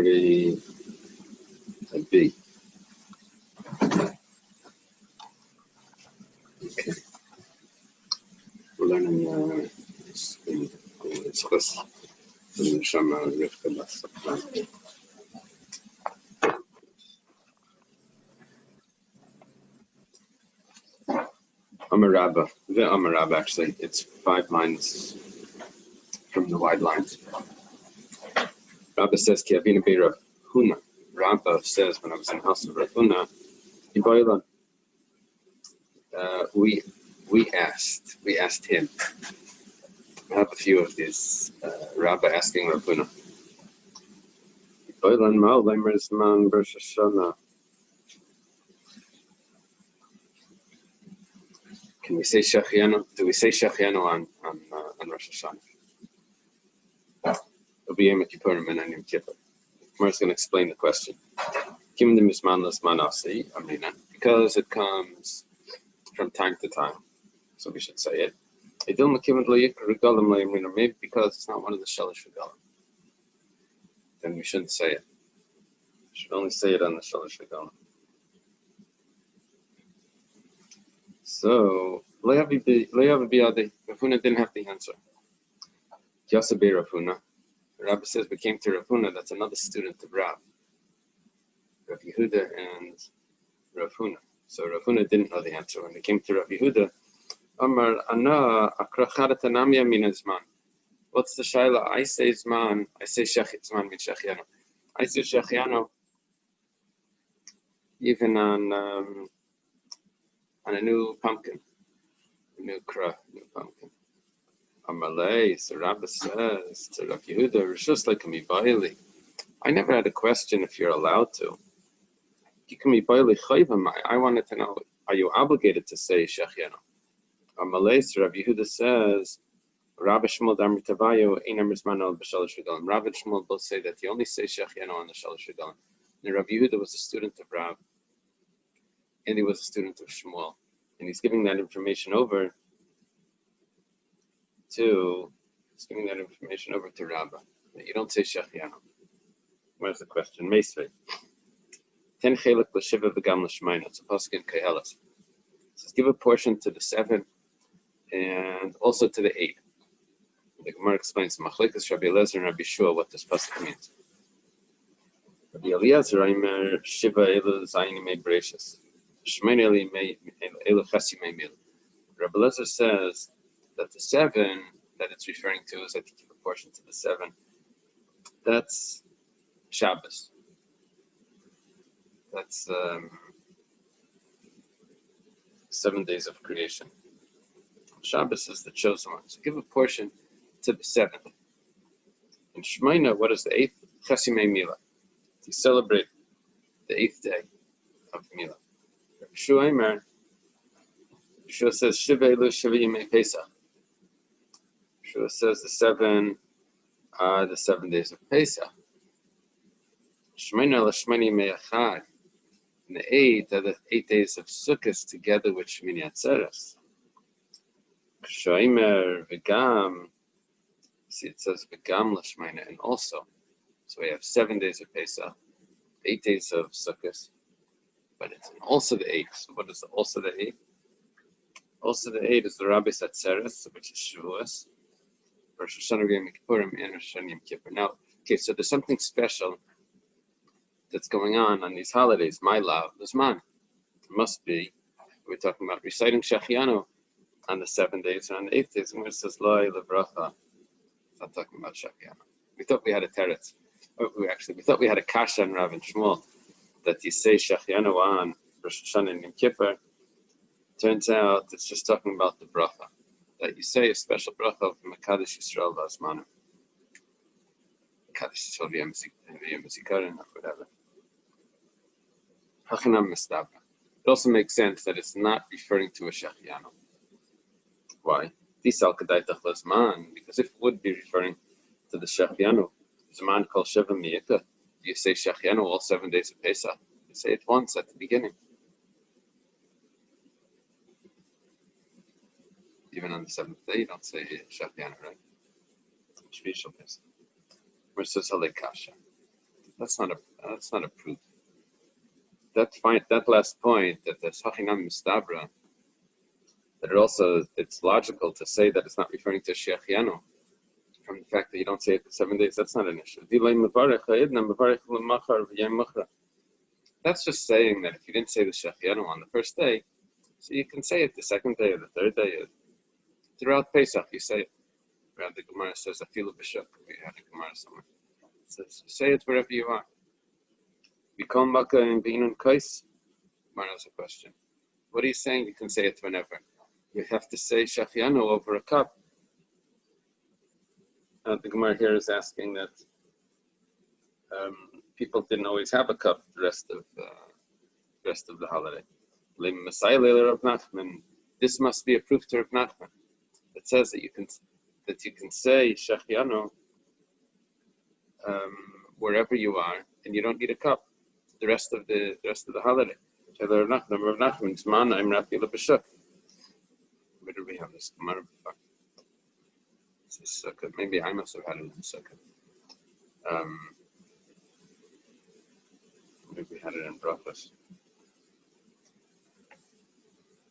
summary type B. Okay. We're learning in Chas in Shama Rivka last. Amarabba, the Amarabba actually, it's 5 lines from the wide lines. Rabba says, Ki Avina Bei Rav Huna. Rabba says, when I was in the house of Rav Huna, in Boilan, we asked him. I have a few of these. Rabba asking Rav Huna. Boilan Ma'ol Leimer's Man Rosh Hashanah. Can we say Shechianu? Do we say Shechianu on Rosh Hashanah? It'll be Yom Kippurim and Yom Kippur. Mar's going to explain the question. Because it comes from time to time, so we should say it. Maybe because it's not one of the Shalosh Regalim, then we shouldn't say it. We should only say it on the Shalosh Regalim. So, Rav Huna didn't have the answer. Yasa Bei Rav Huna. Rabbi says we came to Rav Huna, that's another student of Rav Yehuda and Rav Huna. So Rav Huna didn't know the answer. When we came to Rav Yehuda, Amar Ana Akrachada Tanamya Min Zman. What's the shaila? I say Zman, I say Zman min Shechianu. I say Shechianu even on a new pumpkin, a new pumpkin. Amalei, so Rabbi says to Rav Yehuda, it's just like a mibaili. I never had a question if you're allowed to. I wanted to know, are you obligated to say Shechianu? Amalei, so Rav Yehuda says, Rabbi Shmuel Damri Tavayu, Einam Rizman al B'Shalosh Regalim. Rabbi Shmuel both say that you only say Shechianu on the Shalosh Regalim. And Rav Yehuda was a student of Rav, and he was a student of Shmuel. And he's giving that information over to Rabbah. You don't say Shechianu. Where's the question? Meisvei. Ten chelik l'shiva v'gam l'shmayna. It's a pasuk in Koheles. It says, give a portion to the 7 and also to the 8. The Gemara explains Machlekes Rabbi Eliezer and Rabbi Shua what this pasuk means. Rabbi Eliezer, Aimer Shiva elu zayin mei bereshis. Shmayna elu chasi mei mil. Rabbi Eliezer says that the 7 that it's referring to is that you give a portion to the 7. That's Shabbos. That's 7 days of creation. Shabbos is the chosen one. So give a portion to the 7th. And Shemaina, what is the 8th? Chasimei Mila. To celebrate the 8th day of Mila. Shua says, Shiva elu Shiva yimei Pesach. Shua says the 7 are the 7 days of Pesach. Shemaina l'Shemini me'achad. And the 8 are the 8 days of Sukkot together with Shemini Atzeres. Shoimer v'gam. See, it says v'gam l'Shemaina, and also. So we have 7 days of Pesach, 8 days of Sukkot, but it's also the 8th. So what is also the 8th? Also the 8th is the Rabbis Atzeres, which is Shavuos, Rosh Hashanah Yom Kippurim, and Rosh Hashanah Yom Kippur. Now, okay, so there's something special that's going on these holidays. My love, there's man. It must be. We're talking about reciting Shechianu on the 7 days, and on the 8th days, when it says Loi Levracha, it's not talking about Shechianu. We thought we had a teretz. We thought we had a kasha on Rav and Shmuel that you say Shechianu on Rosh Hashanah and Yom Kippur. Turns out it's just talking about the bracha, that you say a special bracha from Mekadesh Yisrael V'Azmanu. Mekadesh Yisrael V'Yom Zikaron or whatever. Hachanam Mestabra. It also makes sense that it's not referring to a Shechianu. Why? Disal Kadaitach Lazman, because if it would be referring to the Shechianu, there's a man called Sheva Miyika. You say Shechianu all 7 days of Pesach. You say it once at the beginning. Even on the 7th day, you don't say Shechianu, right? Shvishal Pesach. Where it says Halei Kasha. That's not a proof. That last point, that the Hachinam Mistabra, that it's logical to say that it's not referring to Shechianu from the fact that you don't say it for 7 days. That's not an issue. That's just saying that if you didn't say the Shechianu on the first day, so you can say it the second day or the third day. Throughout Pesach, you say it. Around the Gemara says, Afilu b'shuk. We had a Gemara somewhere. It says, say it wherever you are. Bikom Maka and Binun Kais. Gemara has a question. What are you saying? You can say it whenever. You have to say Shechianu over a cup. The Gemara here is asking that people didn't always have a cup the rest of the holiday. This must be a proof to Rav Nachman. It says that you can say Shechianu wherever you are, and you don't need a cup the rest of the holiday. Where do we have this Gemara before? This is Sukkot. Maybe I must have had it in Sukkot. Maybe we had it in Brachos.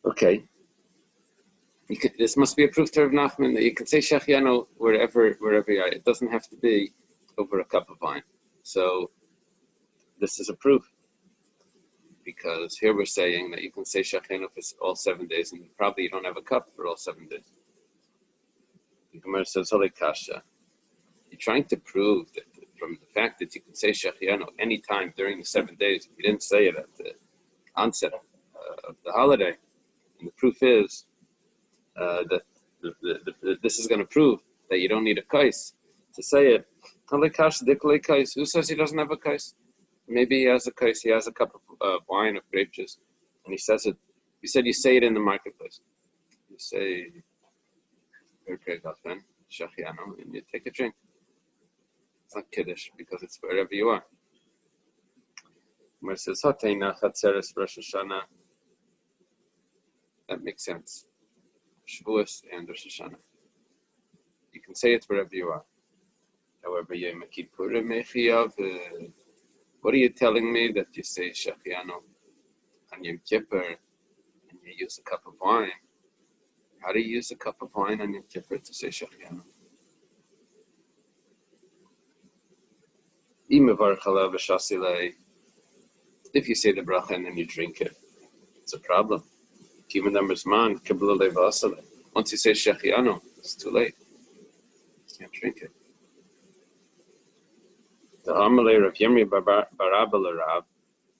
Okay. This must be a proof to Rav Nachman that you can say Shechianu wherever you are. It doesn't have to be over a cup of wine. So this is a proof, because here we're saying that you can say Shechianu for all 7 days, and probably you don't have a cup for all 7 days. The Gemara says, Holy Kasha. You're trying to prove that from the fact that you can say Shechianu any time during the 7 days, if you didn't say it at the onset of the holiday, and the proof is that this is going to prove that you don't need a kais to say it. Who says he doesn't have a kais? Maybe he has a kais, he has a cup of wine, of grape juice, and he says it. You said you say it in the marketplace. You say, Shechianu, and you take a drink. It's not Kiddush because it's wherever you are. Where it says, Rosh Hashanah, that makes sense. Shavuos and Rosh Hashanah. You can say it wherever you are. However, Yom Kippurim Mechiyav, what are you telling me that you say Shechianu on Yom Kippur and you use a cup of wine? How do you use a cup of wine on Yom Kippur to say Shechianu? If you say the bracha and then you drink it, it's a problem. Once you say Shechianu, it's too late. You can't drink it. The Amalei Rav Yomi Warriors,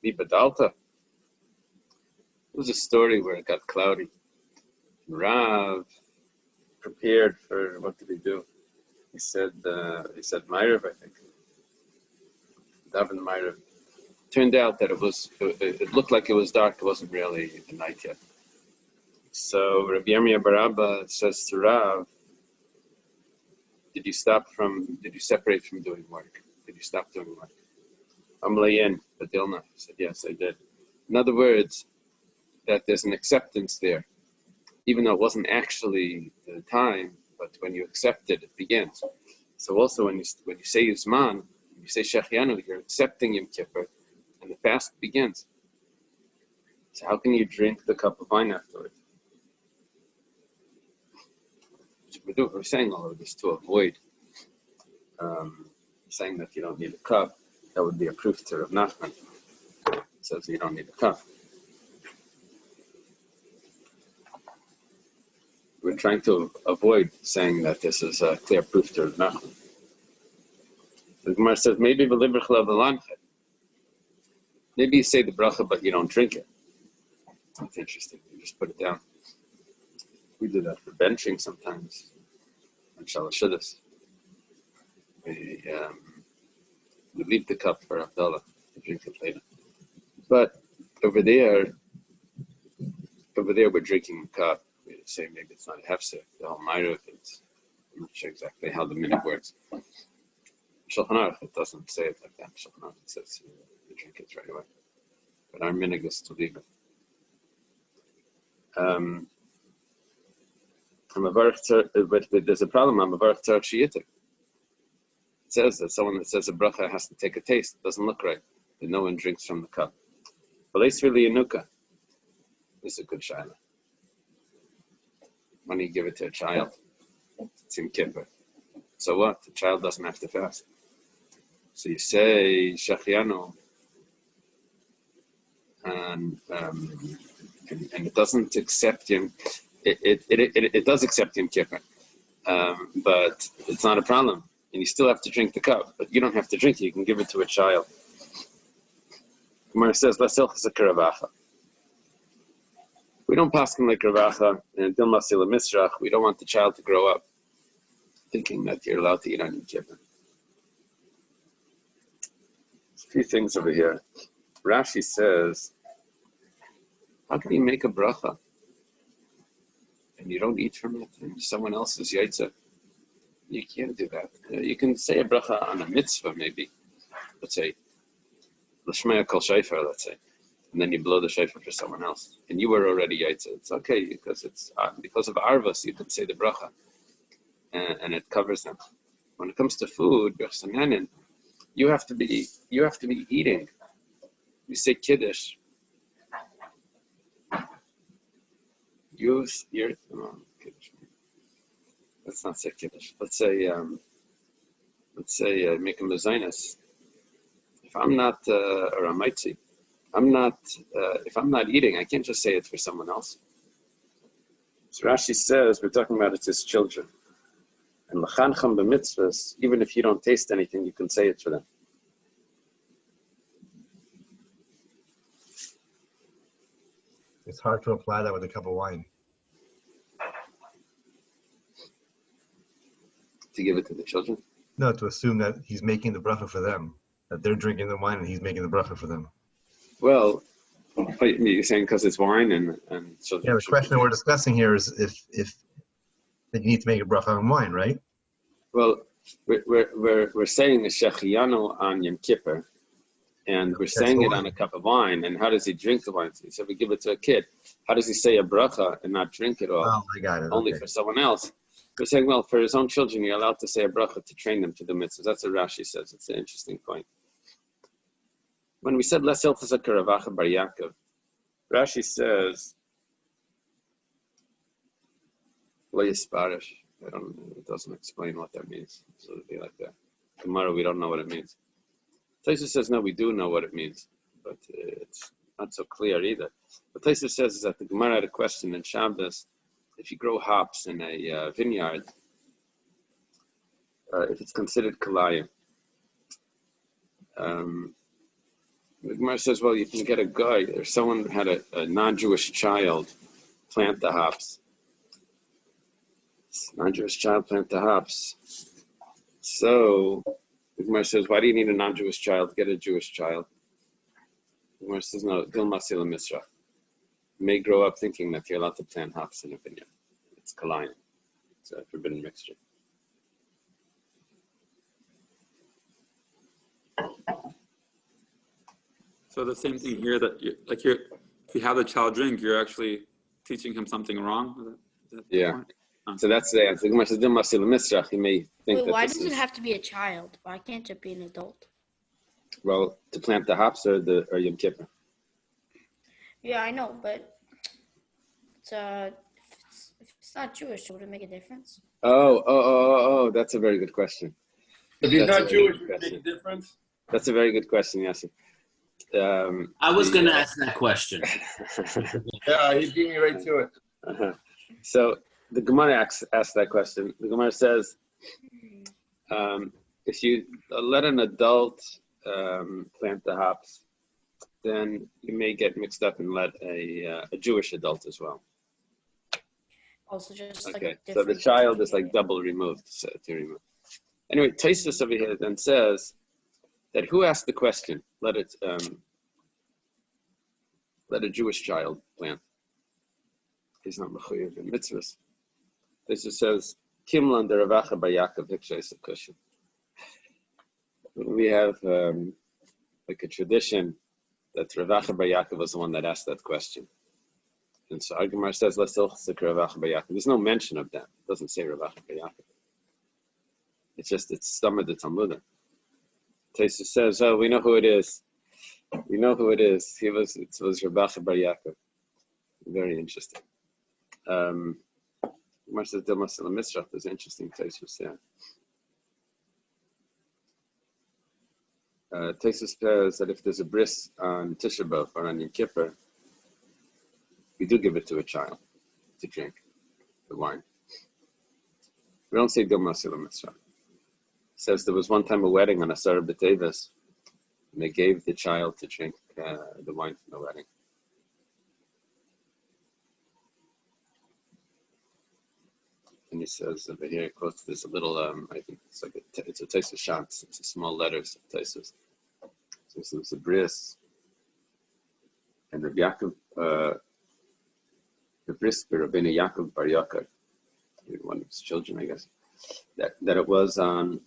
it was a story where it got cloudy. Rav prepared for, what did he do? He said Ma'ariv, I think. Daven Ma'ariv. Turned out that it looked like it was dark. It wasn't really the night yet. So Rav Yomi Warriors says to Rav, did you separate from doing work? Did you stop doing work? Amlayin, Badilna. He said, yes, I did. In other words, that there's an acceptance there. Even though it wasn't actually the time, but when you accept it, it begins. So also when you say Yizman, when you say Shechianu, you're accepting Yom Kippur, and the fast begins. So how can you drink the cup of wine afterwards? We're saying all of this to avoid saying that you don't need a cup. That would be a proof to Rav Nachman. It says you don't need a cup. We're trying to avoid saying that this is a clear proof to Rav Nachman. The Gemara says maybe maybe you say the bracha but you don't drink it. That's interesting. You just put it down. We do that for benching sometimes. And Shalashudas. We leave the cup for Abdullah to drink it later. But over there we're drinking the cup. We say maybe it's not a hefsek. The whole Ma'ariv, I'm not sure exactly how the minute works. Shulchan Aruch, it doesn't say it like that. Shulchan Aruch, it says you drink it right away. But our minhag is to leave it. But there's a problem. I'm a varach tzarach sheyitek. It says that someone that says a bracha has to take a taste. It doesn't look right. That no one drinks from the cup. But it's really a nuka. This is a good shaila. When you give it to a child, it's in kippur. So what? The child doesn't have to fast. So you say shachianu, and it doesn't accept him. It does accept him kippur, but it's not a problem. And you still have to drink the cup, but you don't have to drink it. You can give it to a child. Gemara says, "Lasilchas karavacha." We don't pass him like ravacha, and dilma sila misrach. We don't want the child to grow up thinking that you're allowed to eat on Yom Kippur. A few things over here. Rashi says, "How can you make a bracha and you don't eat from it, and someone else's yaitza?" You can't do that. You can say a bracha on a mitzvah, maybe. Let's say, l'shmeya kol shofar, let's say, and then you blow the shofar for someone else, and you were already yaitza. It's okay because it's because of arvas. You can say the bracha, and it covers them. When it comes to food, you have to be eating. You say kiddush. Kiddush. Let's not say kiddush. Let's say make a mezainis. If I'm not or a maitzi, if I'm not eating, I can't just say it for someone else. So Rashi says we're talking about it's his children. And l'chancham b'mitzvahs, even if you don't taste anything, you can say it for them. It's hard to apply that with a cup of wine. To give it to the children? No, to assume that he's making the bracha for them, that they're drinking the wine and he's making the bracha for them. Well, you're saying because it's wine and so. Yeah, the question we're discussing here is if you need to make a bracha on wine, right? Well, we're saying a shechiyanu on Yom Kippur, and we're saying it on a cup of wine. And how does he drink the wine? So he said we give it to a kid. How does he say a bracha and not drink it all? Oh, I got it. Only for someone else. We're saying, well, for his own children, you're allowed to say a bracha to train them to do mitzvahs. That's what Rashi says. It's an interesting point. When we said Les Hilchos HaKaravacha Bar Yaakov, Rashi says, Lo Yisparish. It doesn't explain what that means. So it'd be like that. Tomorrow we don't know what it means. Taisa says, no, we do know what it means, but it's not so clear either. What Taisa says is that the Gemara had a question in Shabbos. If you grow hops in a vineyard, if it's considered kalayim, the Gemara says, well, you can get a guy, or someone had a non-Jewish child plant the hops. Non-Jewish child plant the hops. So the Gemara says, why do you need a non-Jewish child? Get a Jewish child. The Gemara says, no, dilma sila misrach. May grow up thinking that you're allowed to plant hops in a vineyard. It's kalayim. It's a forbidden mixture. So the same thing here that if you have the child drink, you're actually teaching him something wrong. Is that yeah. So that's the answer. He may think that. Why does it have to be a child? Why can't it be an adult? Well, to plant the hops or Yom Kippur. Yeah, I know, but if it's not Jewish, would it make a difference? Oh, that's a very good question. If he's not Jewish, would it make a difference? That's a very good question, Yassi. I was going to ask that question. Yeah, he beat me right to it. So the Gemara asks that question. The Gemara says, if you let an adult plant the hops, then you may get mixed up and let a Jewish adult as well. Also, just okay. So the child is like double removed. To remove. Anyway, Tosfos over here then says that who asked the question? Let a Jewish child plant. He's not mechuyev in mitzvahs. Tosfos says Kimlan deravacha bar Yaakov hikshayis kushin. We have like a tradition that Ravacha bar Yaakov was the one that asked that question. And so our Gemara says, Ravacha bar Yaakov. There's no mention of that. It doesn't say Ravacha bar Yaakov. It's stomach the Talmud. Taisus says, "Oh, we know who it is. We know who it is. It was Rabbi Bar Yaakov. Very interesting." Much as Dilmas and Misrach is interesting. Taisus says. Taisus says that if there's a bris on Tisha B'Av or on Yom Kippur, we do give it to a child to drink the wine. We don't say Dilmas and Misrach. Says there was one time a wedding on Asar B'Teves, and they gave the child to drink the wine from the wedding. And he says over here, quotes, there's a little, I think it's like it's a Taisus Shantz. It's a small letters of Taisus. So there's a bris, and Rabbi Yaakov, the bris by Rabbeinu Yaakov Bar Yaakov, one of his children, I guess. That it was on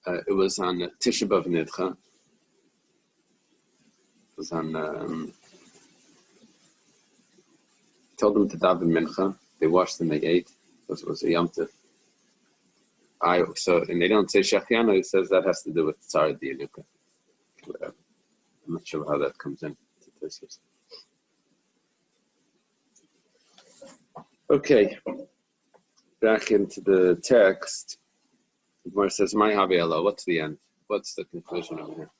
Tisha B'Av Nidcha. It was on, told them to daven mincha. They washed and they ate because it was a Yom Tov. And they don't say Shechianu. He says that has to do with Tzara Diyanuka. I'm not sure how that comes in. Okay, back into the text. Where it says, "My Havi Allah." What's the end? What's the conclusion over here?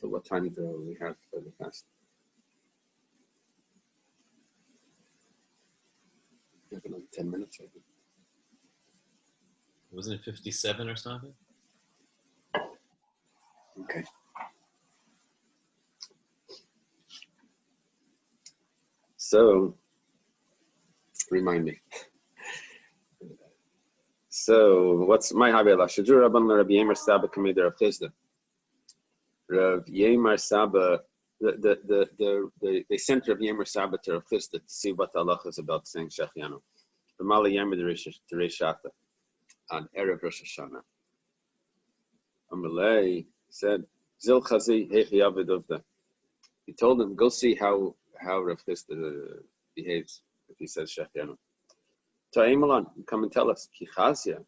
So, what time do we have for the fast? We have another 10 minutes, I think. Wasn't it 57 or something? Okay. So, remind me. So, what's my Havela? Shajur Rabban Rabbi Yemer Saba Kameder of Chisda. Rav Yemer Saba, they sent Rav Yemer Saba to Rav Chisda to see what Allah is about saying Shechianu. The Mala Yemer the Reshata on Erev Rosh Hashanah. Amalei said, Zil Chazi Hechi Avedovda. He told him, go see how Rav Chisda behaves if he says Shechianu. Ta'im come and tell us. Kichazia.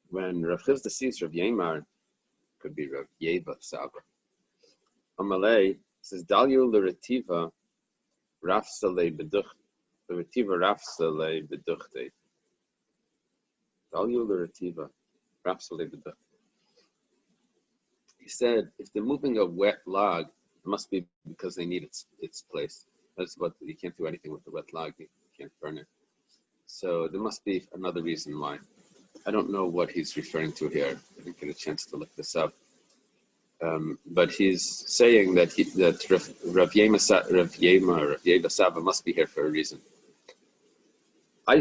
When Rav Chisda sees Rav Yemar, could be Rav Yeva Saba. Amalei says, Dalyu l'retiva rafsale beduch. L'retiva rafsale beduchte. Dalyu l'retiva rafsale beduch. He said, if they're moving a wet log, it must be because they need its place. That's what, you can't do anything with the wet log. You can't burn it. So there must be another reason why. I don't know what he's referring to here. I didn't get a chance to look this up. But he's saying that Rav Yeva Saba must be here for a reason. They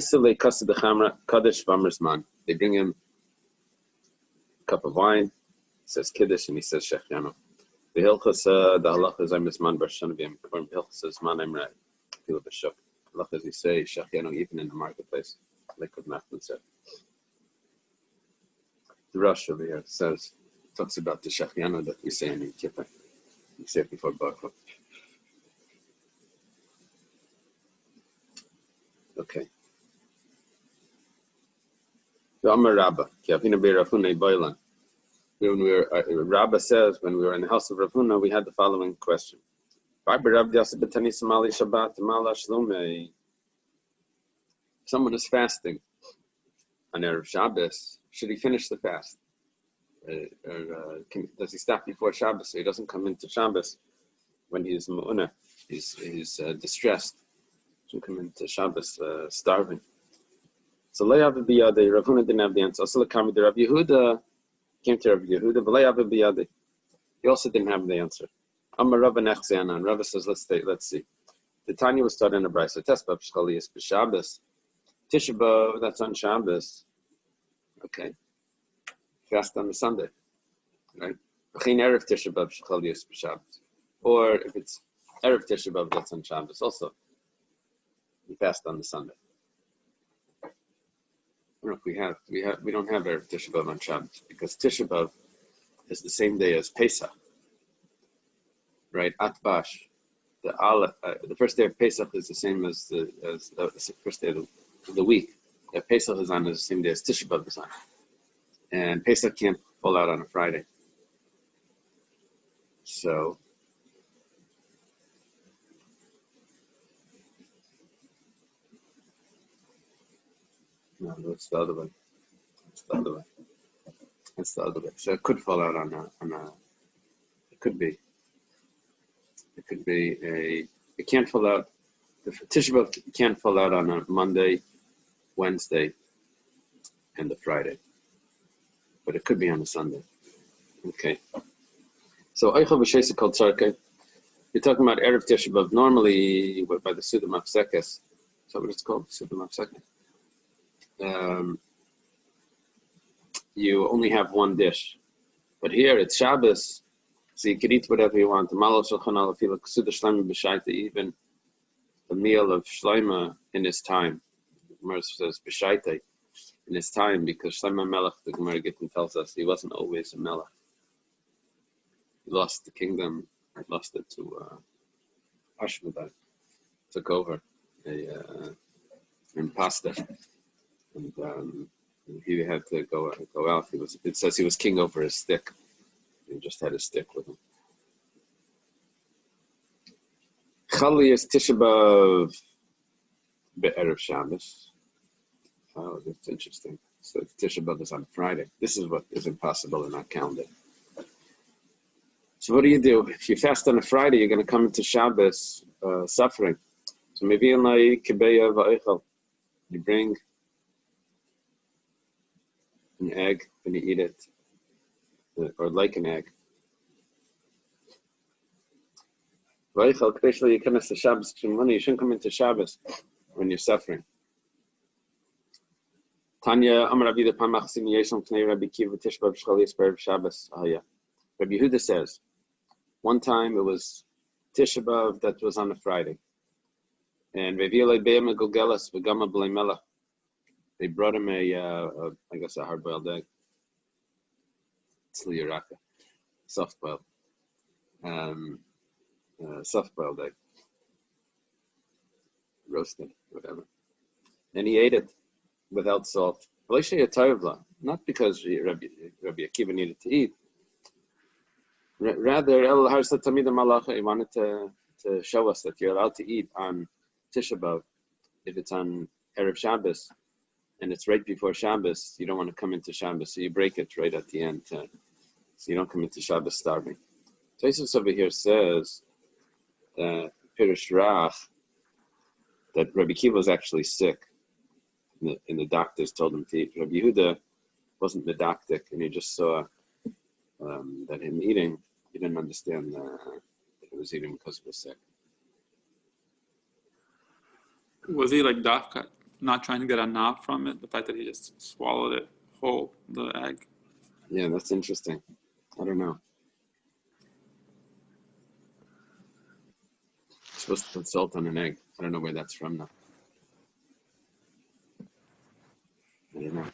bring him a cup of wine. He says Kiddush and he says Shechianu. The halacha is I'm Misman Bar Shanavim. The halacha says Man I'm right. Feel the shuk. Halacha as he say Shechianu even in the marketplace, like what Nachman said. The Rosh over here talks about the Shechianu that we say in Yom Kippur. We say it before Baruch. Okay. The Amar Rabba, Kiavina Be Rafuna Boilan. Rabba says when we were in the house of Rav Huna, we had the following question. Someone is fasting on Erev Shabbos. Should he finish the fast? Does he stop before Shabbos so he doesn't come into Shabbos when he's mu'una? He's distressed. He doesn't come into Shabbos starving. So Rav Huna didn't have the answer. Also, Rav Yehuda came to Rav Yehuda. He also didn't have the answer. Amar Rabba Nechziana, and Rabba says, let's see. The Tanya was taught in a brayso. Tesbab Shchalias b'Shabbos. Tisha B'Av, that's on Shabbos. Okay. Fast on the Sunday, right? Erev Tisha B'Av Shchalias b'Shabbos. Or if it's Erev Tisha B'Av, that's on Shabbos also. You fast on the Sunday. I don't know if we don't have Erev Tisha B'Av on Shabbos because Tisha B'Av is the same day as Pesach, right? Atbash, the first day of Pesach is the same as the first day of the week. Pesach is on the same day as Tisha B'Av is on. And Pesach can't fall out on a Friday. So, no, that's the other way. That's the other way. That's the other way. So it could fall out on a it could be it can't fall out. The Tisha B'Av can't fall out on a Monday, Wednesday, and the Friday. But it could be on a Sunday. Okay. So Eichel V'Sheisa Kol Tzarkei. You're talking about Erev Tisha B'Av. Normally, by the Suda Mafsekes. Is that what it's called? Suda Mafsekes. You only have one dish. But here it's Shabbos, so you can eat whatever you want. Even the meal of Shlomo in his time. The Gemara says B'shaita in his time, because Shlomo Melech, the Gemara Gittin tells us, he wasn't always a Melech. He lost the kingdom, lost it to Ashmedai, took over an imposter, and he had to go out. It says he was king over his stick. He just had his stick with him. Chali is Tisha B'Av be'erev Shabbos. Oh, that's interesting. So Tisha B'Av is on Friday. This is what is impossible in our calendar. So what do? If you fast on a Friday, you're going to come into Shabbos suffering. So maybe you bring an egg and you eat it, or like an egg. You shouldn't come into Shabbos when you're suffering. Tanya Amar Rabbi Rabbi Kiva Tishbav Shchalias Berev Shabbos. Rabbi Yehuda says, one time it was Tisha B'Av that was on a Friday, and they brought him I guess a hard-boiled egg, soft-boiled, soft-boiled egg, roasted, whatever, and he ate it without salt. Not because Rabbi Akiva needed to eat. Rather, El Harsa Tamid Malacha, he wanted to show us that you're allowed to eat on Tisha B'Av if it's on Erev Shabbos and it's right before Shabbos. You don't want to come into Shabbos, so you break it right at the end, so you don't come into Shabbos starving. Tosfos over here says that Pirush Rach, that Rabbi Kiva was actually sick, and the doctors told him to eat. Rabbi Yehuda wasn't medactic, and he just saw that him eating, he didn't understand that he was eating because he was sick. Was he like Daf, not trying to get a knob from it? The fact that he just swallowed it whole, the egg? Yeah, that's interesting. I don't know. You're supposed to put salt on an egg. I don't know where that's from now. I don't know.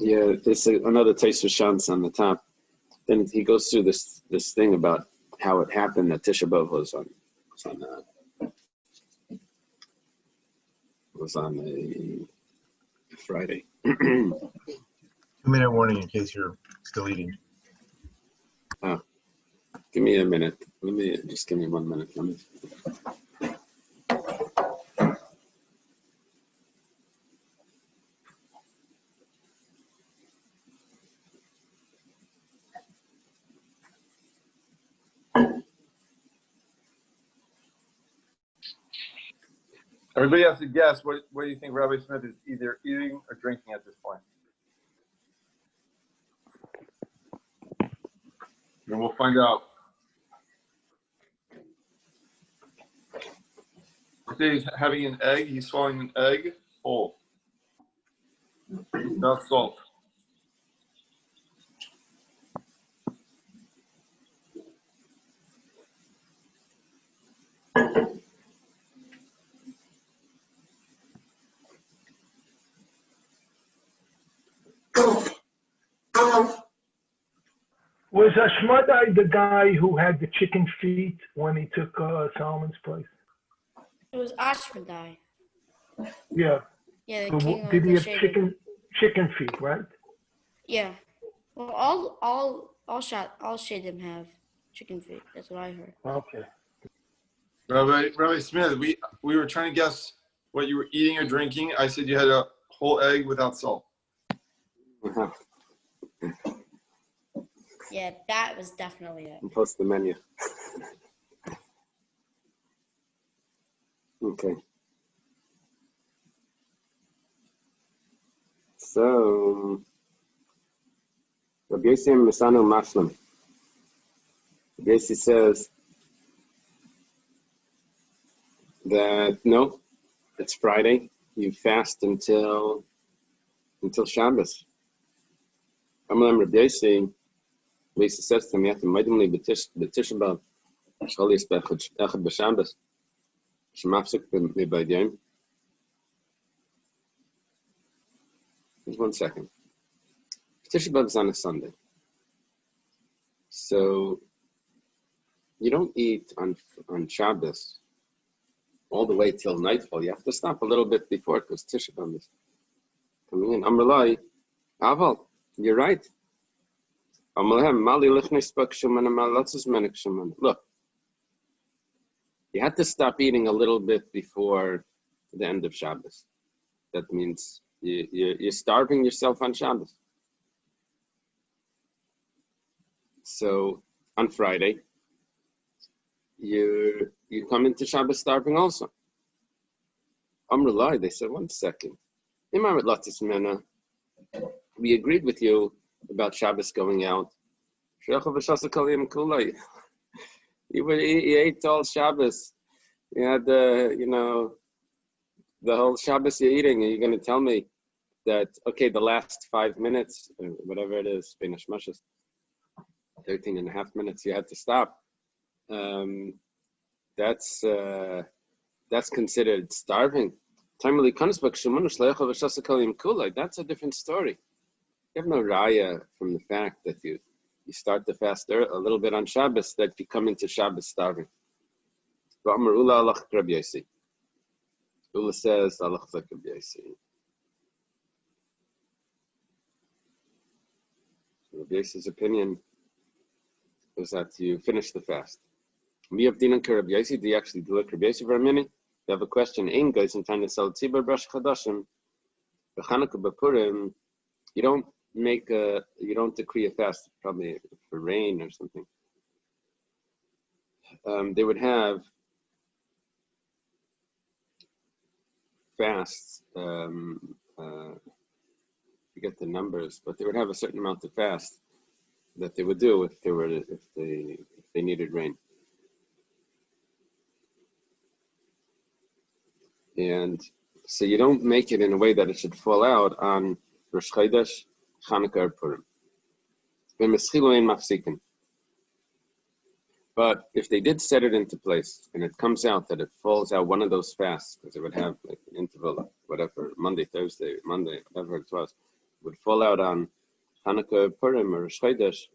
Yeah, there's another Tosfos Shantz on the top. Then he goes through this thing about how it happened that Tisha B'Av was on a Friday. 2-minute warning in case you're still eating. Oh, give me a minute. Give me 1 minute. Everybody has to guess. What do you think Rabbi Smith is either eating or drinking at this point? And we'll find out. Okay, he's having an egg. He's swallowing an egg whole. Without salt. Was Ashmadai the guy who had the chicken feet when he took Solomon's place? It was Ashmedai. Yeah. Yeah, the So king of did he the have shaded. chicken feet, right? Yeah. Well, all shadim have chicken feet. That's what I heard. Okay. Rabbi Smith, we were trying to guess what you were eating or drinking. I said you had a whole egg without salt. Yeah, that was definitely it. And post the menu. Okay. So, Rabbi Yossi Misanu Maslam. Rabbi Yossi says that no, it's Friday. You fast until Shabbos. Amalam Rabbi Yossi. Rabbi Yossi says to me, "Yatim b'Tisha B'av, shchol yisbech echad b'Shabbos, shemafsik b'Baydim." Just 1 second. Tisha B'av is on a Sunday, so you don't eat on Shabbos all the way till nightfall. You have to stop a little bit before because Tisha B'av is coming in. Amrulai, Aval, you're right. Look, you had to stop eating a little bit before the end of Shabbos. That means you're starving yourself on Shabbos. So on Friday, you come into Shabbos starving also. Amrulai, they said, 1 second. We agreed with you about Shabbos going out. You ate all Shabbos. You had the whole Shabbos you're eating, and you're going to tell me that, okay, the last 5 minutes, or whatever it is, 13 and a half minutes, you had to stop. That's considered starving. That's a different story. You have no raya from the fact that you start the fast a little bit on Shabbos, that you come into Shabbos starving. Ula says, Rabbi Yossi's opinion is that you finish the fast. Do you actually do like Rabbi Yossi for a minute? You have a question. In guys, in time to sell tzibur brash chadashim, b'Chanukah b'Purim, you don't decree a fast, probably for rain or something. They would have fasts. Forget the numbers, but they would have a certain amount of fast that they would do if they needed rain. And so you don't make it in a way that it should fall out on Rosh Chodesh, Chanukah, or Purim. But if they did set it into place and it comes out that it falls out one of those fasts, because it would have like an interval, whatever, Monday, Thursday, Monday, whatever it was, it would fall out on Chanukah, Purim, or Rosh Chodesh,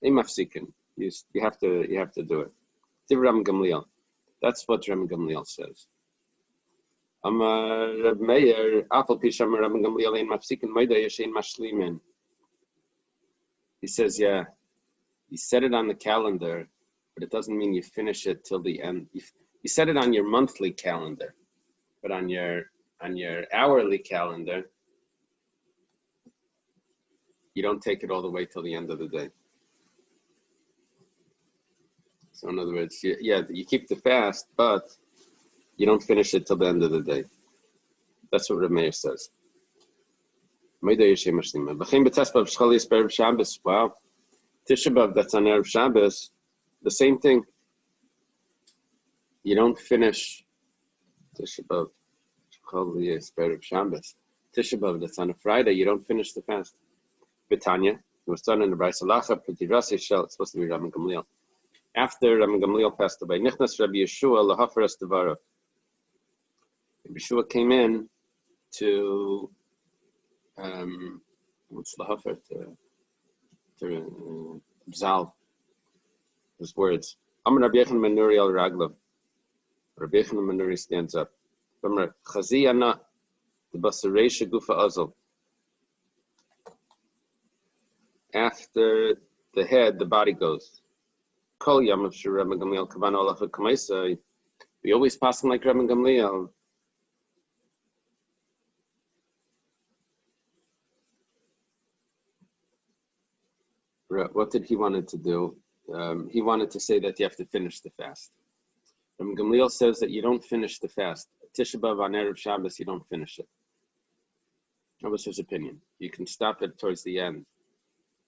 you have to do it. Ram Gamliel. That's what Ram Gamliel says. Amar Meir, Apel Pisham Ram Gamliel in Mafsikin Maida Yashin Mashlimin. He says, yeah, you set it on the calendar, but it doesn't mean you finish it till the end. You set it on your monthly calendar, but on your hourly calendar, you don't take it all the way till the end of the day. So in other words, you keep the fast, but you don't finish it till the end of the day. That's what Rav Meir says. Wow. Tisha B'av, that's on Erev Shabbos, the same thing. You don't finish Tisha B'av, Erev Shabbos. Tisha B'av, that's on a Friday, you don't finish the fast. Betanya, it was done in the Brayso Lacha, Petirasi Shel, it's supposed to be Rabbi Gamliel. After Rabbi Gamliel passed away, Nichnas Rabbi Yeshua Lahafaras Devara. Rabbi Yeshua came in to what's Lahafer, to Zal. His words. Amar Rabbi Yechon Menuri al Raglav. Rabbi Yechon Menuri stands up. Amar Chaziyana the Basaresha Gufa Azal. After the head, the body goes. Kol Yamav Shur Rabbi Gamliel Kavan Olaf Kamaisa. We always pass him like Rabbi Gamliel. What did he wanted to do? He wanted to say that you have to finish the fast. Rabbi Gamliel says that you don't finish the fast. Tisha B'Av on Erev Shabbos, you don't finish it. That was his opinion. You can stop it towards the end.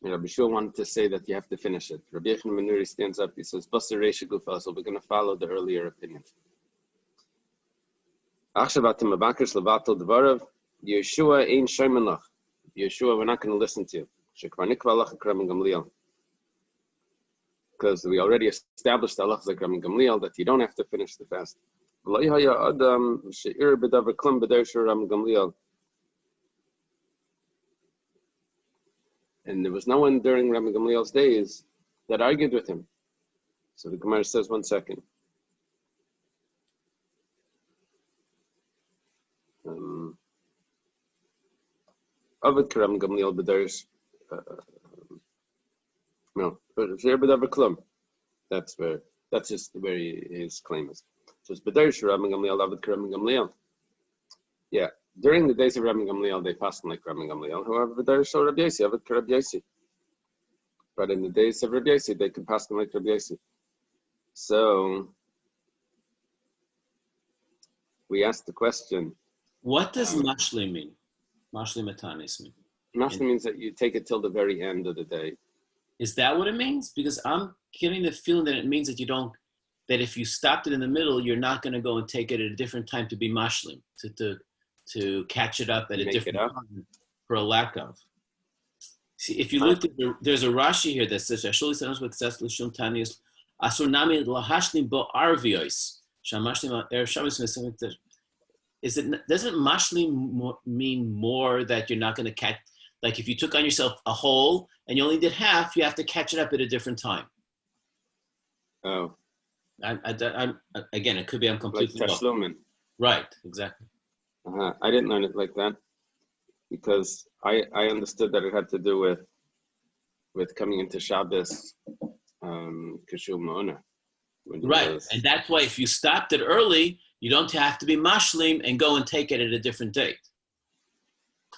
And Rabbi Shua wanted to say that you have to finish it. Rabbi Yechon Menuri stands up. He says, "Basar Reisha Gufa." So we're going to follow the earlier opinion. Achshav atem mabakers levatel dvarav. Yeshua ein shoymen lach. Yeshua, we're not going to listen to you. Shekvar nikva lach Rabbi Gamliel. Because we already established halachas like Rabbi Gamliel that you don't have to finish the fast. V'lo haya adam she'ir b'davar klum b'dersh Rabbi Gamliel. And there was no one during Rabbi Gamliel's days that argued with him. So the Gemara says, one second. Avad Rabbi Gamliel b'dersh. No, that's just where his claim is. So it's b'dersh Rabbi Gamliel, Avad Rabbi Gamliel. Yeah. During the days of Rabbi Gamliel, they passed like Rabbi Gamliel. However, b'dersh Rabbi Yossi, Avad Rabbi Yossi. But in the days of Rabbi Yossi, they could pass like Rabbi Yossi. So we asked the question. What does mashlim mean? Mashlim etanis mean? Mashlim means that you take it till the very end of the day. Is that what it means? Because I'm getting the feeling that it means that you don't, that if you stopped it in the middle, you're not going to go and take it at a different time to be mashlim, to catch it up at a different time for a lack of. See, if you look at there's a Rashi here that says, doesn't mashlim mean more that you're not going to catch, like if you took on yourself a whole and you only did half, you have to catch it up at a different time. Oh. I'm again, it could be I'm completely like tashlumin. Right, exactly. I didn't learn it like that because I understood that it had to do with coming into Shabbos kashul ma'ona. Right, and that's why if you stopped it early, you don't have to be mashlim and go and take it at a different date.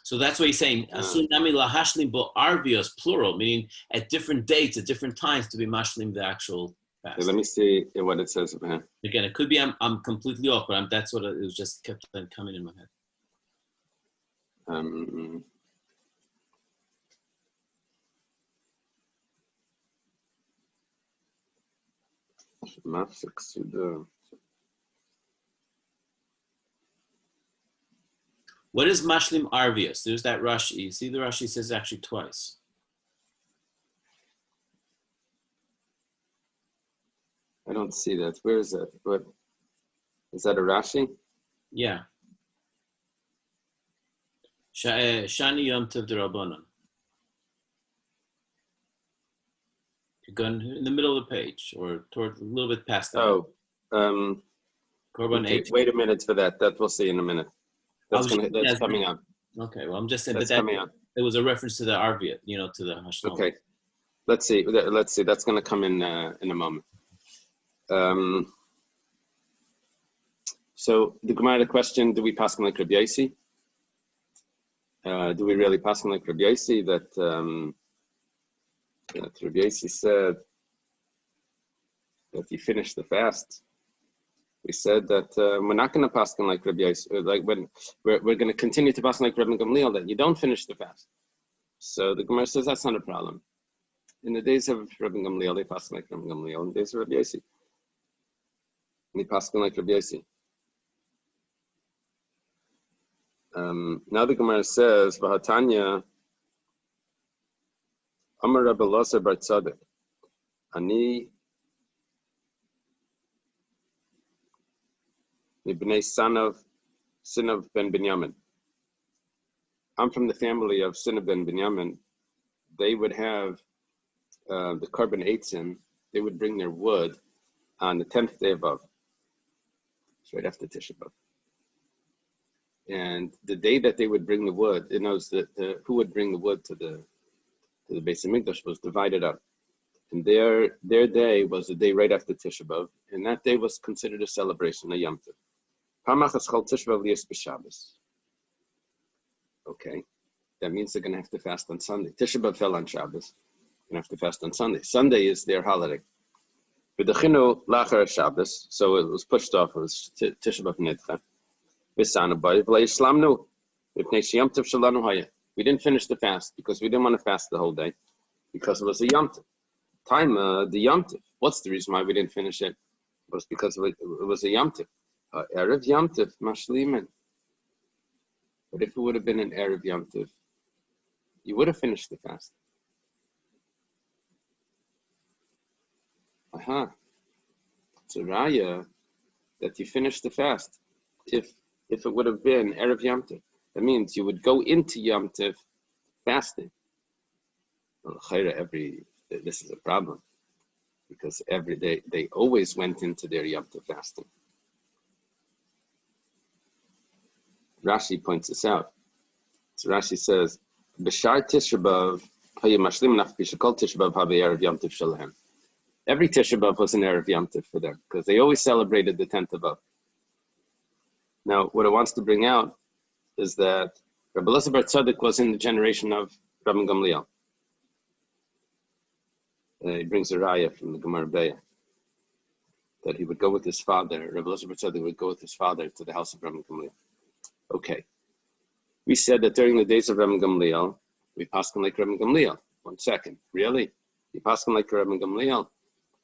So that's what he's saying. Asunami lahashlim bo arvios, plural, meaning at different dates, at different times to be mashlim the actual fast. Okay, let me see what it says about it. Again, it could be I'm completely off, but that's what it was, just kept coming in my head. What is mashlim arvios? There's that Rashi. You see the Rashi says actually twice. I don't see that. Where is that? What is that, a Rashi? Yeah. Shani Yom Tov D'Rabbanan. You're going in the middle of the page, or toward a little bit past that. Oh, Korban okay, 8. wait a minute for that. That we'll see in a minute. That's coming up. Okay, well, I'm just saying that's that coming up. It was a reference to the Arvia, to the Hashlam. Okay, let's see. That's going to come in a moment. So the Gemara question: do we pass like Rabbi Yossi? Do we really pass like Rabbi Yossi that Rabbi Yossi said that you finish the fast? We said that we're not going to pass like Rabbi Yossi, like when we're going to continue to pass like Rabbi Gamliel that you don't finish the fast. So the Gemara says that's not a problem. In the days of Rabbi Gamliel, they pass like Rabbi Gamliel. In the days of Rabbi Yossi, they pass like Rabbi Yossi. Now the Gemara says, "V'hatanya Amar Rabbi Elazar bar Tzadok, Ani Ibnei Sin of Ben Binyamin. I'm from the family of Sin of Ben Binyamin. They would have the carbon eights they would bring their wood on the 10th day above. It's right after Tisha B'Av. And the day that they would bring the wood, it knows that who would bring the wood to the Beis Hamikdash was divided up. And their day was the day right after Tisha B'Av, and that day was considered a celebration, a Yom Tov. Pamachas Chol Tisha B'Av Lias B'Shabbos. Okay, that means they're going to have to fast on Sunday. Tisha B'Av fell on Shabbos. They're going to have to fast on Sunday. Sunday is their holiday. V'dechinu lachar Shabbos, so it was pushed off. It was Tisha B'Av Nidcha. V'sanu B'Av V'leishlamnu V'pnei Yom Tov Shalanu Haya. We didn't finish the fast because we didn't want to fast the whole day because it was a Yom Tov. Time the Yom Tov. What's the reason why we didn't finish it? It was because it was a Yom Tov. Erev Yom Tov Mashlimin. But if it would have been an Erev Yom Tov, you would have finished the fast. It's a raya that you finished the fast. If it would have been Erev Yom Tov, that means you would go into Yom Tov fasting. Well, this is a problem because every day they always went into their Yom Tov fasting. Rashi points this out. So Rashi says, "B'shar Tisha B'Av hayu mashlim nach b'shakol Tisha B'Av havi erev Yom Tov shalahem." Every Tisha B'Av was an erev Yom Tov for them because they always celebrated the 10th of Av. Now, what it wants to bring out is that Rabbi Elazar bar Tzadok was in the generation of Rabbi Gamliel. He brings a raya from the Gemara Beya that he would go with his father. Rabbi Elazar bar Tzadok would go with his father to the house of Rabbi Gamliel. Okay, we said that during the days of Rabbi Gamliel, we paskin like Rabbi Gamliel. 1 second, really? You paskin like Rabbi Gamliel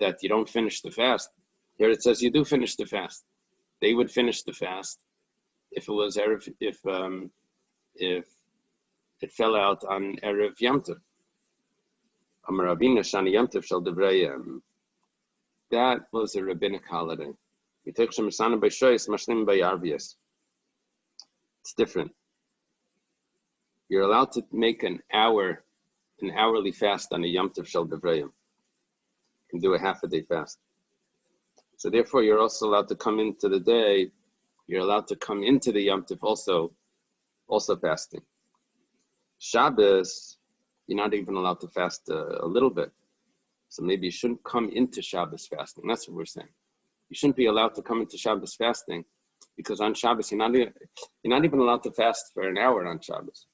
that you don't finish the fast. Here it says you do finish the fast. They would finish the fast if it was Erev, if it fell out on Erev Yom Tov. Amar Rabbeinu Shani Yom Tov Shel Devrei. That was a rabbinic holiday. It's different. You're allowed to make an hourly fast on a Yom Tov Shel Devrei. You can do a half a day fast. So therefore, you're also allowed to come into the day. You're allowed to come into the Yom Tov also fasting. Shabbos, you're not even allowed to fast a little bit. So maybe you shouldn't come into Shabbos fasting. That's what we're saying. You shouldn't be allowed to come into Shabbos fasting because on Shabbos you're not even allowed to fast for an hour on Shabbos.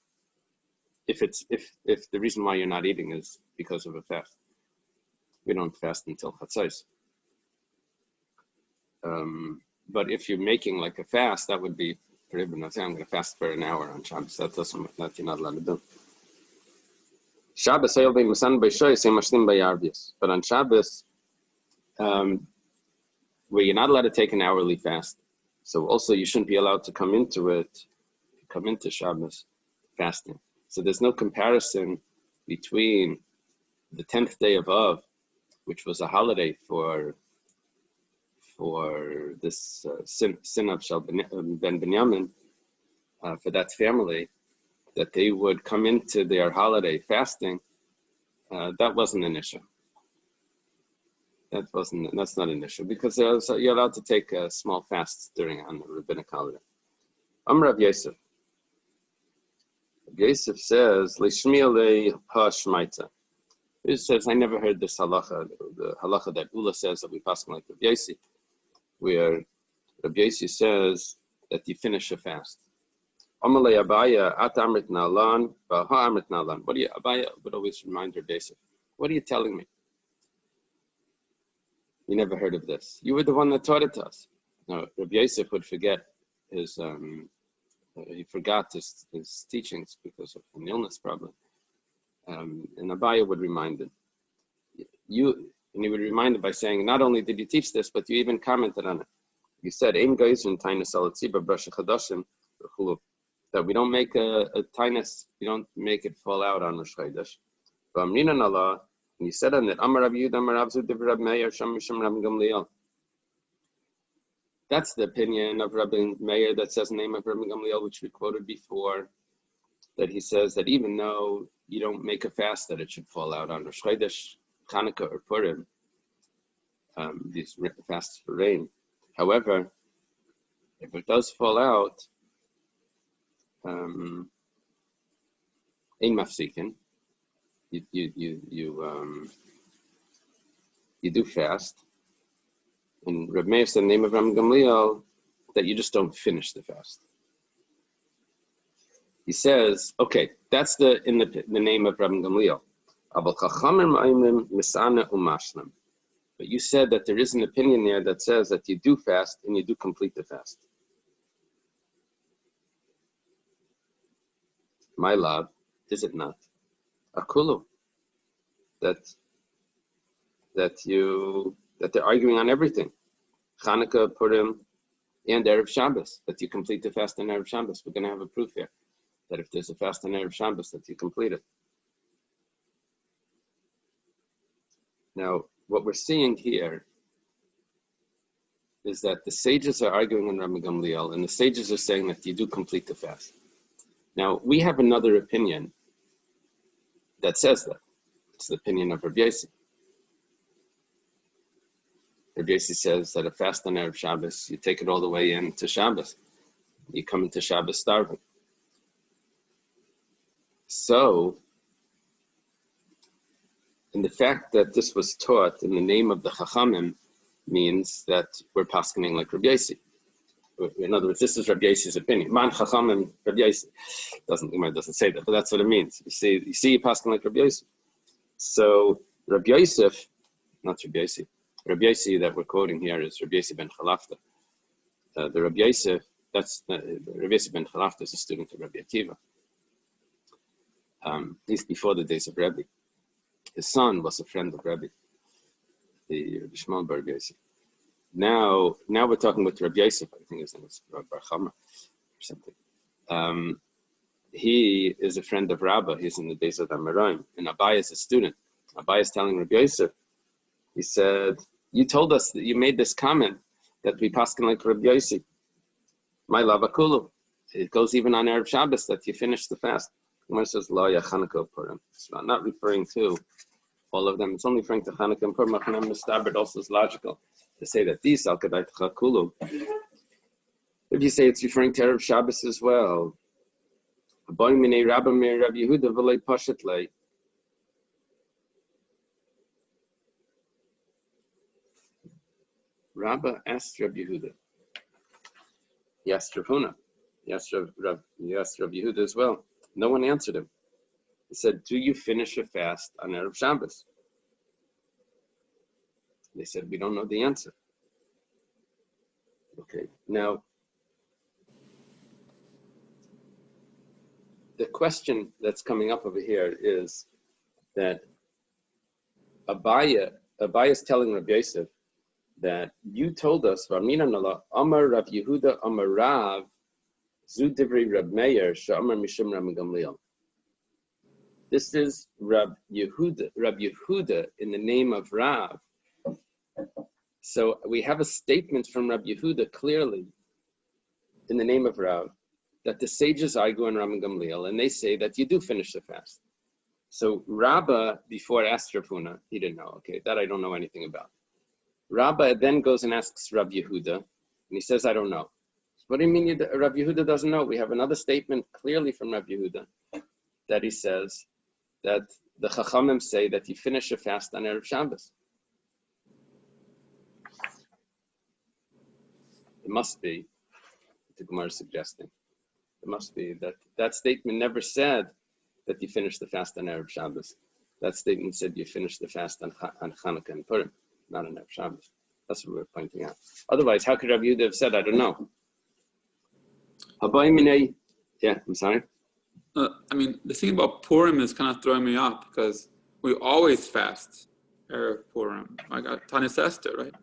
If the reason why you're not eating is because of a fast, we don't fast until Chatzos. But if you're making like a fast, that would be prohibited. I'm going to fast for an hour on Shabbos. That you're not allowed to do. Shabbos, but on Shabbos, where you're not allowed to take an hourly fast, so also you shouldn't be allowed to come into Shabbos fasting. So there's no comparison between the 10th day of Av, which was a holiday for this sin of Shal ben Binyamin, for that family, that they would come into their holiday fasting. That wasn't an issue. That's not an issue because you're allowed to take small fasts on the rabbinic holiday. Rav Yosef. Rav Yosef says, "Lishmiya le ha shmaita." He says, "I never heard this halacha, the halacha that Ula says that we pass like Rav Yosef, where Rav Yosef says that you finish a fast." Amalei Abaya at Amrit Nalan, Baha Amrit Nalan. Abaya would always remind Rav Yosef, "What are you telling me? You never heard of this. You were the one that taught it to us." No, Rav Yosef would forget he forgot his teachings because of an illness problem. And Abaya would remind him. And he would remind him by saying, not only did you teach this, but you even commented on it. You said, that we don't make a tainus, we don't make it fall out on Rosh Chodesh. And you said on it, Amar Rav Yehuda, Amar Rav Zud, Rav Meir, Sham Misham Rav Gamliel. That's the opinion of Rabbi Meir that says the name of Rabbi Gamliel, which we quoted before, that he says that even though you don't make a fast, that it should fall out on Rosh Chodesh, Hanukkah or Purim, these fasts for rain. However, if it does fall out, ein mafsikin, you do fast. And Reb Meir said in the name of Ram Gamliel that you just don't finish the fast. He says, okay, that's in the name of Ram Gamliel. But you said that there is an opinion there that says that you do fast and you do complete the fast. My love, is it not? Akulu. That they're arguing on everything. Chanukah, Purim, and Erev Shabbos, that you complete the fast on Erev Shabbos. We're going to have a proof here that if there's a fast on Erev Shabbos, that you complete it. Now, what we're seeing here is that the sages are arguing on Rabbi Gamliel, and the sages are saying that you do complete the fast. Now, we have another opinion that says that. It's the opinion of Rabbi Yossi. Rabbi Yossi says that a fast on Erev Shabbos, you take it all the way into Shabbos. You come into Shabbos starving. So, and the fact that this was taught in the name of the Chachamim means that we're paskening like Rabbi Yossi. In other words, this is Rabbi Yossi's opinion. Man Chachamim, Rabbi Yossi. Doesn't say that, but that's what it means. You see paskening like Rabbi Yossi. So Rabbi Yosef, not Rabbi Yossi, Rabbi Yossi that we're quoting here is Rabbi Yossi ben Chalafta. The Rabbi Yosef, Rabbi Yossi ben Chalafta is a student of Rabbi Akiva. He's before the days of Rabbi. His son was a friend of Rabbi, the Rabbi Shmuel bar Yossi. Now we're talking with Rabbi Yosef. I think his name is Rabbi Bar Chama or something. He is a friend of Rabbah. He's in the days of the Amoraim. And Abai is a student. Abai is telling Rabbi Yosef, he said, you told us that you made this comment that we paskin like Rabbi Yossi. My love akulu. It goes even on Erev Shabbos that you finish the fast. Gemara says, Lo ya Chanukah Purim. It's not referring to all of them. It's only referring to Chanukah and Purim. Machanam Mustabed also is logical to say that these al kadai chakulu. If you say it's referring to Erev Shabbos as well, Rabbi Yehuda v'lei pashat lei. Rabbah asked Rabbi Yehuda. He asked Rav Huna. He asked Rabbi Yehuda as well. No one answered him. He said, do you finish a fast on Erev Shabbos? They said, we don't know the answer. Okay, now, the question that's coming up over here is that Abaya is telling Rabbi Yosef that you told us, Amar Rav Yehuda Amar Rav Zu Divrei Rab Meir Sha'amar Mishum Ram Gamliel. This is Rab Yehuda in the name of Rav. So we have a statement from Rab Yehuda clearly in the name of Rav that the sages argue on Ram Gamliel, and they say that you do finish the fast. So Rabbah before asked Rav Huna, he didn't know. Okay, that I don't know anything about. Rabbah then goes and asks Rab Yehuda, and he says, I don't know. What do you mean Rab Yehuda doesn't know? We have another statement clearly from Rab Yehuda that he says that the Chachamim say that you finish a fast on Erev Shabbos. It must be, the Gemara is suggesting, it must be that statement never said that you finish the fast on Erev Shabbos. That statement said you finish the fast on Chanukah and Purim, not on Erev Shabbos. That's what we're pointing out. Otherwise, how could Rabbi Yehuda have said, I don't know? Yeah, I'm sorry. I mean, the thing about Purim is kind of throwing me off because we always fast Erev Purim. I got Tanis Esther, right?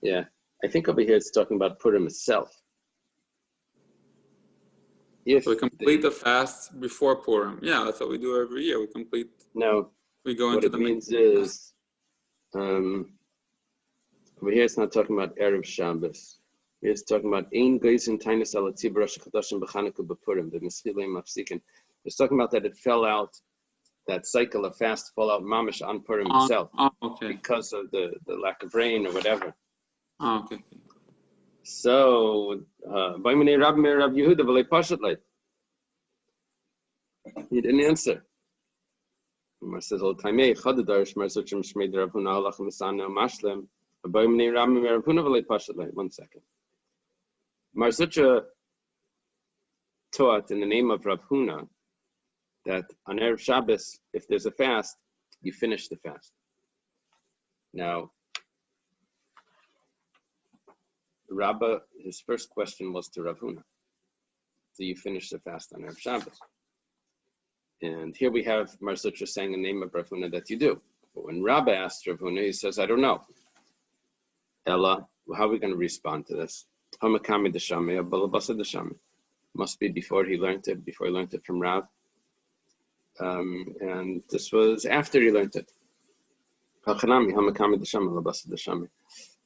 Yeah, I think over here it's talking about Purim itself. So we complete the fast before Purim. Yeah, that's what we do every year. We complete. No, we go what into it the means is, over here it's not talking about Erev Shabbos. It's talking about Ein Geizin Tainus Ala Tzibur Rosh Chodashim B'Chanukah B'Purim, the Meschilei Mafsikin. It's talking about that it fell out that cycle of fast fall out mamish on Purim Oh, itself okay. because of the lack of rain or whatever. Oh, okay. So, Baimani Rab Meir Rab Yehuda v'lei pashat lei. He didn't answer. Mar says all the time, "Hey, chadadarish mar suchim shmei Rav Huna halach misana mashlem." Baimani Rab Meir Rab Huna v'lei pashat lei. 1 second. Mar Sucha taught in the name of Rav Huna that on Erev Shabbos, if there's a fast, you finish the fast. Now, Rabbah, his first question was to Rav Huna. Do you finish the fast on Erev Shabbos? And here we have Mar Sutra saying in the name of Rav Huna that you do. But when Rabbah asked Rav Huna, he says, I don't know. Ella, how are we going to respond to this? Hamakami deshami, abalabasa deshami. Must be before he learned it from Rav. And this was after he learned it.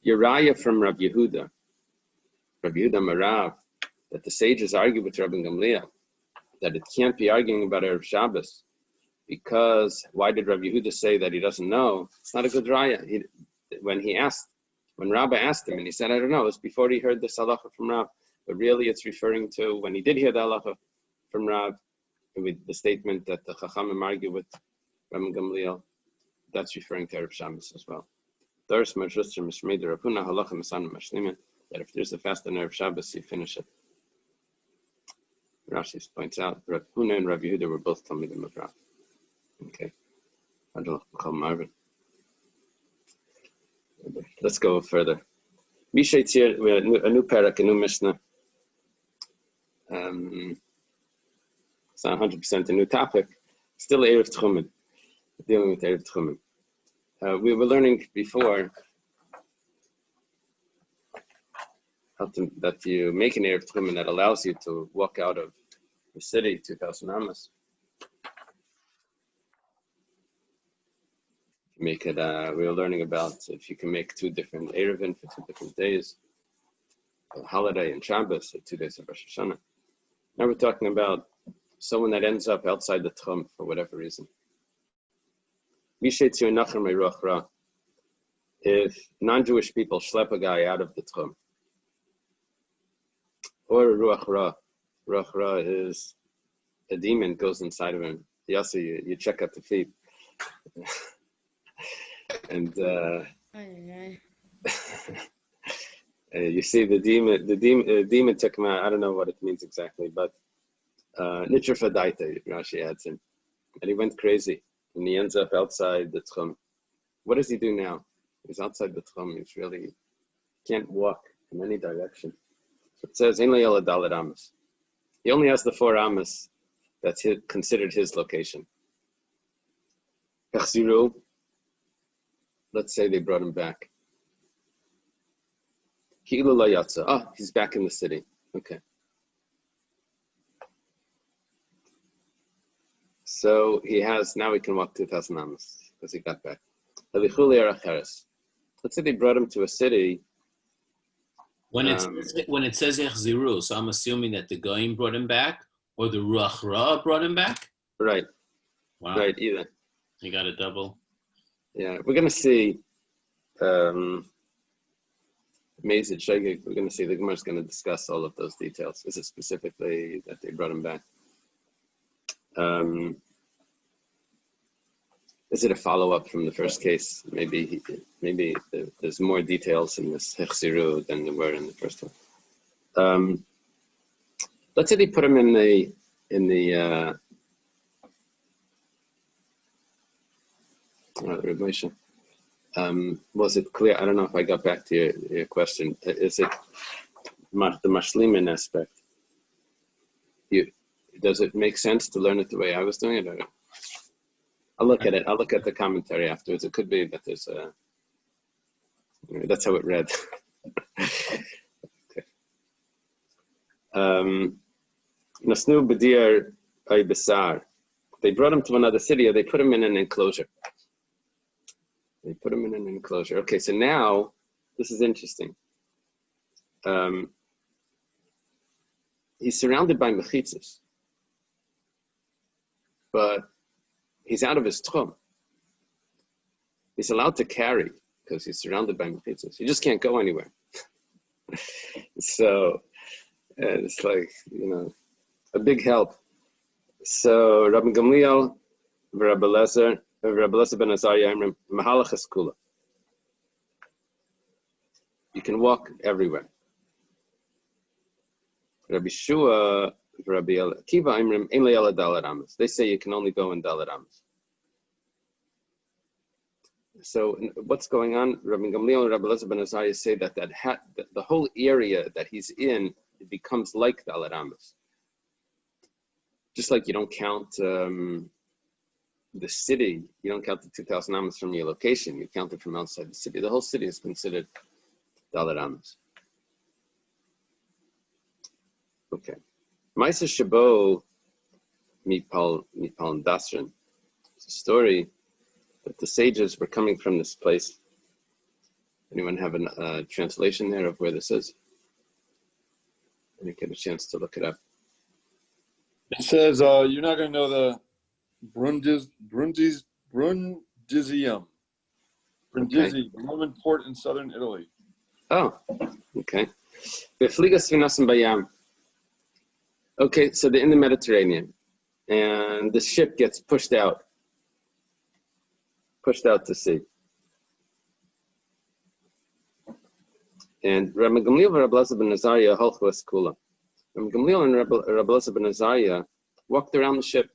Uriah from Rav Yehuda Marav, that the sages argue with Rabbi Gamliel that it can't be arguing about Erev Shabbos, because why did Rav Yehuda say that he doesn't know? It's not a good raya. When Rabbah asked him, and he said, I don't know, it's before he heard this halacha from Rav, but really it's referring to when he did hear the halacha from Rav, with the statement that the Chachamim argue with Rabbi Gamliel, that's referring to Erev Shabbos as well. That if there's a fast on Erev Shabbos, you finish it. Rashi points out Rav Huna and Rav Yehuda were both Talmidim of Rav. Okay. Let's go further. Mishaitz here, we have a new parak, a new Mishnah. It's not 100% a new topic. Still Erev Tchumen, dealing with Erev Tchumen. We were learning before that you make an Erev Tchumen that allows you to walk out of the city 2,000 amas. Make it. We were learning about if you can make 2 different Eiruvin for 2 different days, a holiday and Shabbos, or 2 days of Rosh Hashanah. Now we're talking about someone that ends up outside the Tchum for whatever reason. If non-Jewish people schlep a guy out of the Tchum, or Ruach Ra. Ruach Ra is a demon goes inside of him. Also, you check out the feet. And you see the demon took him out. I don't know what it means exactly, but Nitra Fadaita, Rashi adds in. And he went crazy, and he ends up outside the Tchum. What does he do now? He's outside the Tchum. He's really can't walk in any direction. So it says, he only has the 4 amas that's considered his location. Let's say they brought him back. He's back in the city. Okay. So now he can walk 2,000 amas because he got back. Let's say they brought him to a city. When it says Echziru, so I'm assuming that the Goyim brought him back, or the Ruach Ra brought him back? Right. Wow. Right, either. You got a double. Yeah, we're going to see Mazid Shegig, we're going to see the Gemara is going to discuss all of those details. Is it specifically that they brought him back? Is it a follow-up from the first case? Maybe there's more details in this Hechziru than there were in the first one. Let's say they put him in the was it clear? I don't know if I got back to your question. Is it the Mashlimin aspect? Does it make sense to learn it the way I was doing it? Or? I'll look at it. I'll look at the commentary afterwards. It could be that there's that's how it read. Okay. Nasnu B'dir Ay Besar. They brought him to another city, or they put him in an enclosure. Okay, so now, this is interesting. He's surrounded by mechitzas, but he's out of his tchum. He's allowed to carry because he's surrounded by mechitzos. He just can't go anywhere. So it's like, a big help. So Rabbi Gamliel, Rabbi Lezer ben Azariah, Mahalach Kula. You can walk everywhere. Rabbi Shua, Rabbi Akiva, Ein le'ela Dalet Amos. They say you can only go in Dalet Amos. So what's going on? Rabbi Gamliel and Rabbi Lezer ben Azariah say that the whole area that he's in, it becomes like Dalet Amos. Just like you don't count the city, you don't count the 2,000 Amos from your location, you count it from outside the city. The whole city is considered Dalet Amos. Okay. Maisa Shabo Mipal Dasran. It's a story that the sages were coming from this place. Anyone have a translation there of where this is? I didn't get a chance to look it up. It says you're not going to know the Brundisium. Brindisi, the Roman port in southern Italy. Oh, okay. Okay, so they're in the Mediterranean, and the ship gets pushed out to sea. And Rabbi Gamliel and Rabbi Lezer ben Azariah halchu eskula. Rabbi Gamliel and Rabbi Lezer ben Azariah walked around the ship.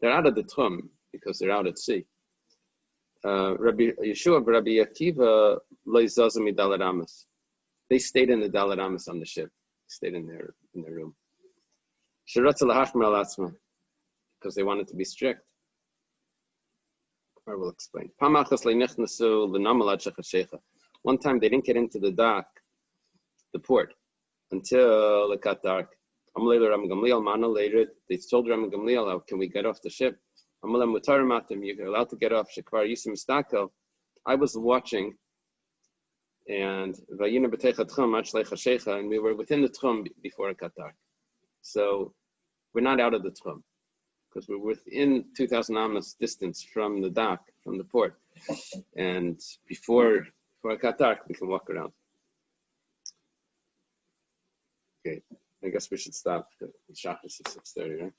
They're out of the tchum because they're out at sea. Rabbi Yeshua and Rabbi Akiva leizazim Dalet Amos. They stayed in the Dalet Amos on the ship. Stayed in their room. Because they wanted to be strict. I will explain. One time they didn't get into the dock, the port, until it got dark. They told Ram Gamliel, can we get off the ship? You're allowed to get off. I was watching, and we were within the tchum before it got dark. So we're not out of the tchum, because we're within 2,000 amos distance from the dock, from the port. And before it got dark, we can walk around. Okay, I guess we should stop. The shachris is 6:30, right?